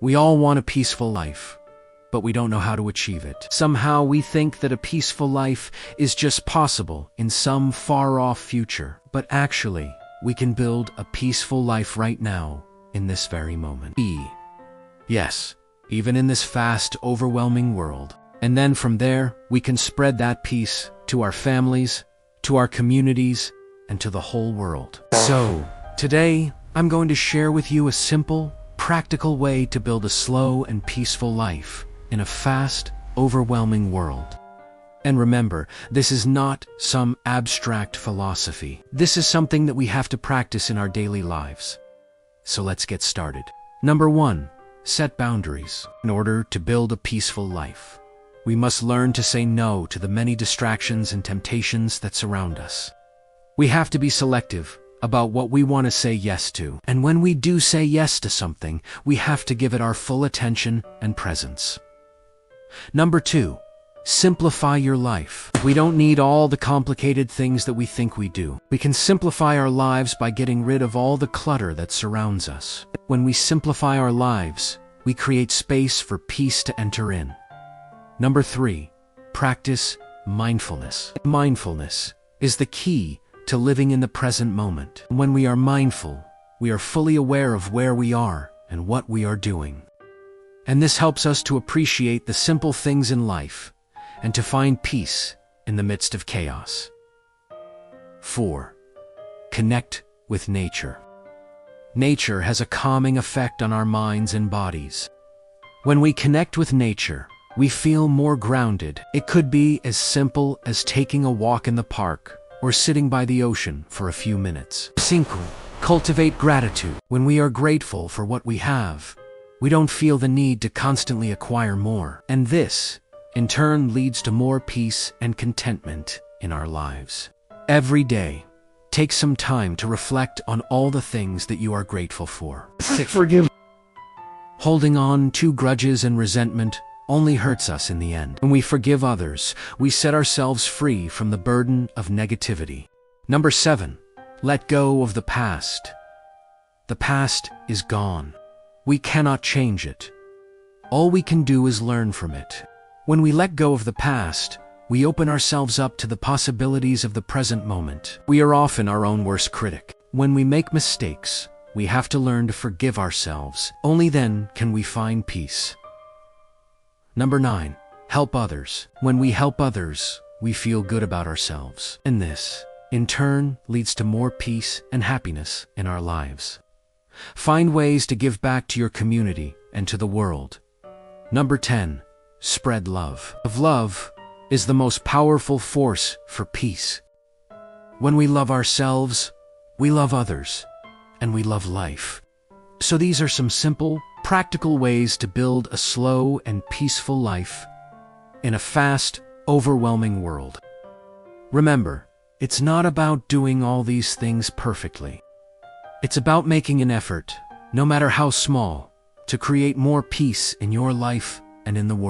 We all want a peaceful life, but we don't know how to achieve it. Somehow we think that a peaceful life is just possible in some far-off future. But actually, we can build a peaceful life right now, in this very moment. Yes, even in this fast, overwhelming world. And then from there, we can spread that peace to our families, to our communities, and to the whole world. So, today, I'm going to share with you a simple, practical way to build a slow and peaceful life in a fast, overwhelming world. And remember, this is not some abstract philosophy. This is something that we have to practice in our daily lives. So let's get started. Number 1, set boundaries. In order to build a peaceful life, we must learn to say no to the many distractions and temptations that surround us. We have to be selective about what we want to say yes to. And when we do say yes to something, we have to give it our full attention and presence. Number 2, simplify your life. We don't need all the complicated things that we think we do. We can simplify our lives by getting rid of all the clutter that surrounds us. When we simplify our lives, we create space for peace to enter in. Number 3, practice mindfulness. Mindfulness is the key to living in the present moment. When we are mindful, we are fully aware of where we are and what we are doing. And this helps us to appreciate the simple things in life and to find peace in the midst of chaos. 4, connect with nature. Nature has a calming effect on our minds and bodies. When we connect with nature, we feel more grounded. It could be as simple as taking a walk in the park or sitting by the ocean for a few minutes. 5, cultivate gratitude. When we are grateful for what we have, we don't feel the need to constantly acquire more. And this, in turn, leads to more peace and contentment in our lives. Every day, take some time to reflect on all the things that you are grateful for. 6, forgive. Holding on to grudges and resentment only hurts us in the end. When we forgive others, we set ourselves free from the burden of negativity. Number 7, let go of the past. The past is gone. We cannot change it. All we can do is learn from it. When we let go of the past, we open ourselves up to the possibilities of the present moment. We are often our own worst critic. When we make mistakes, we have to learn to forgive ourselves. Only then can we find peace. Number 9, help others. When we help others, we feel good about ourselves. And this, in turn, leads to more peace and happiness in our lives. Find ways to give back to your community and to the world. Number 10, spread love. Love is the most powerful force for peace. When we love ourselves, we love others, and we love life. So these are some simple, practical ways to build a slow and peaceful life in a fast, overwhelming world. Remember, it's not about doing all these things perfectly. It's about making an effort, no matter how small, to create more peace in your life and in the world.